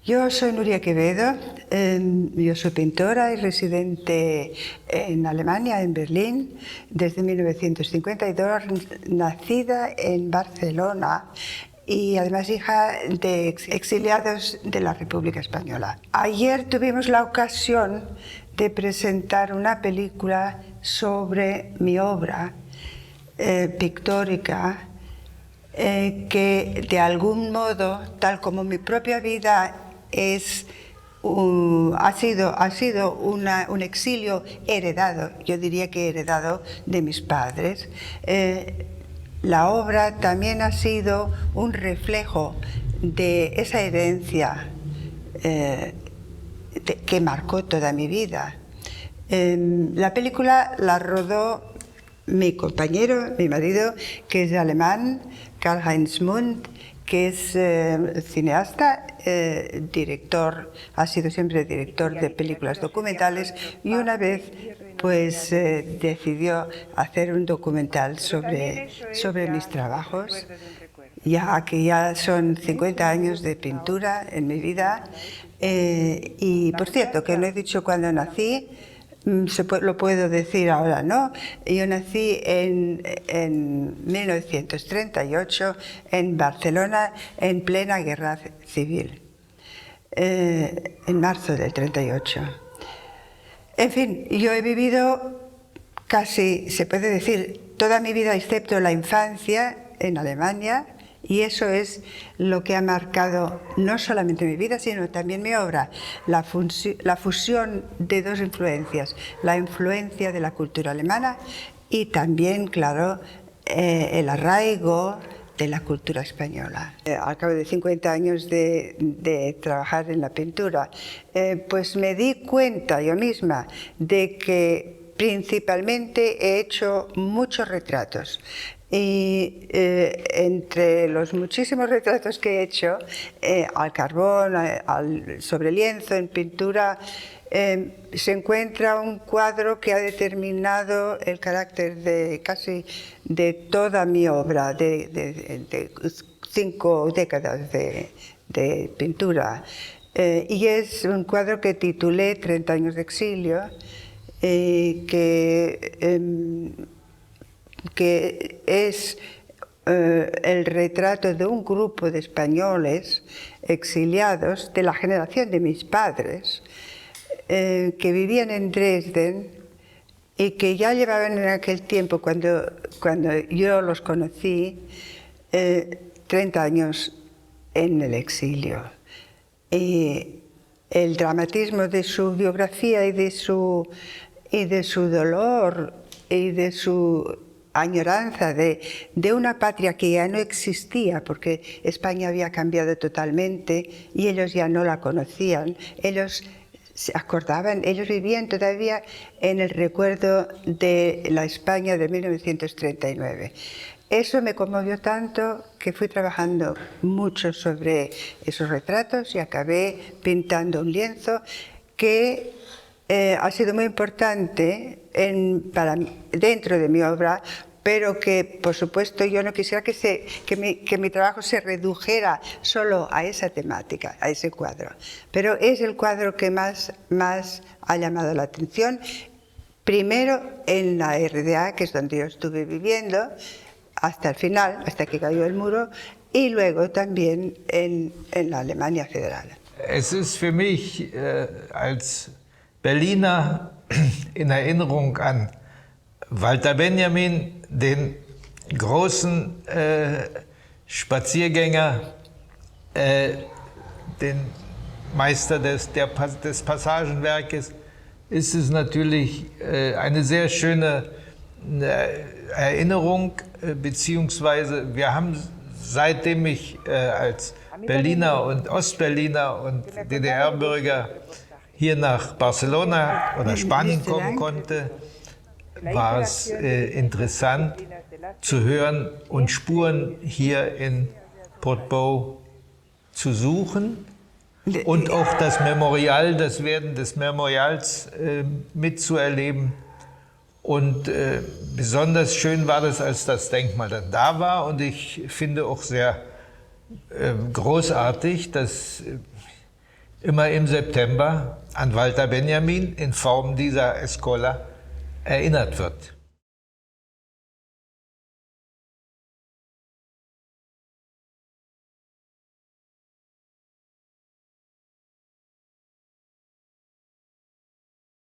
Yo soy Nuria Quevedo, yo soy pintora y residente en Alemania, en Berlín, desde 1952, nacida en Barcelona y además hija de exiliados de la República Española. Ayer tuvimos la ocasión de presentar una película sobre mi obra pictórica, que de algún modo, tal como mi propia vida ha sido un exilio heredado, yo diría que heredado de mis padres, la obra también ha sido un reflejo de esa herencia que marcó toda mi vida. La película la rodó mi compañero, mi marido, que es alemán, Karl-Heinz Mund, que es cineasta, director, ha sido siempre director de películas documentales y una vez pues decidió hacer un documental sobre mis trabajos, ya que ya son 50 años de pintura en mi vida. Y por cierto, que no he dicho cuándo nací, lo puedo decir ahora, ¿no? Yo nací en 1938 en Barcelona, en plena guerra civil, en marzo del 38. En fin, yo he vivido casi, se puede decir, toda mi vida, excepto la infancia, en Alemania, y eso es lo que ha marcado no solamente mi vida, sino también mi obra, la fusión de dos influencias, la influencia de la cultura alemana y también, claro, el arraigo de la cultura española. Al cabo de 50 años de trabajar en la pintura, pues me di cuenta yo misma de que principalmente he hecho muchos retratos. Y entre los muchísimos retratos que he hecho, al carbón, sobre lienzo, en pintura, se encuentra un cuadro que ha determinado el carácter de casi de toda mi obra, de 5 décadas de pintura. Y es un cuadro que titulé 30 años de exilio, que es el retrato de un grupo de españoles exiliados de la generación de mis padres, que vivían en Dresden y que ya llevaban en aquel tiempo, cuando yo los conocí, 30 años en el exilio. Y el dramatismo de su biografía y de su dolor y de su añoranza de una patria que ya no existía, porque España había cambiado totalmente y ellos ya no la conocían. Ellos se acordaban, ellos vivían todavía en el recuerdo de la España de 1939. Eso me conmovió tanto que fui trabajando mucho sobre esos retratos y acabé pintando un lienzo que ha sido muy importante dentro de mi obra, pero que, por supuesto, yo no quisiera que mi trabajo se redujera solo a esa temática, a ese cuadro. Pero es el cuadro que más ha llamado la atención, primero en la RDA, que es donde yo estuve viviendo, hasta el final, hasta que cayó el muro, y luego también en la Alemania federal. Es ist für mich als Berliner in Erinnerung an Walter Benjamin, den großen Spaziergänger, den Meister des Passagenwerkes, ist es natürlich eine sehr schöne Erinnerung, beziehungsweise wir haben, seitdem ich als Berliner und Ostberliner und DDR-Bürger hier nach Barcelona oder Spanien kommen konnte, war es interessant zu hören und Spuren hier in Portbou zu suchen und auch das Memorial, das Werden des Memorials mitzuerleben. Und besonders schön war das, als das Denkmal dann da war, und ich finde auch sehr großartig, dass immer im September an Walter Benjamin in Form dieser Escola erinnert wird.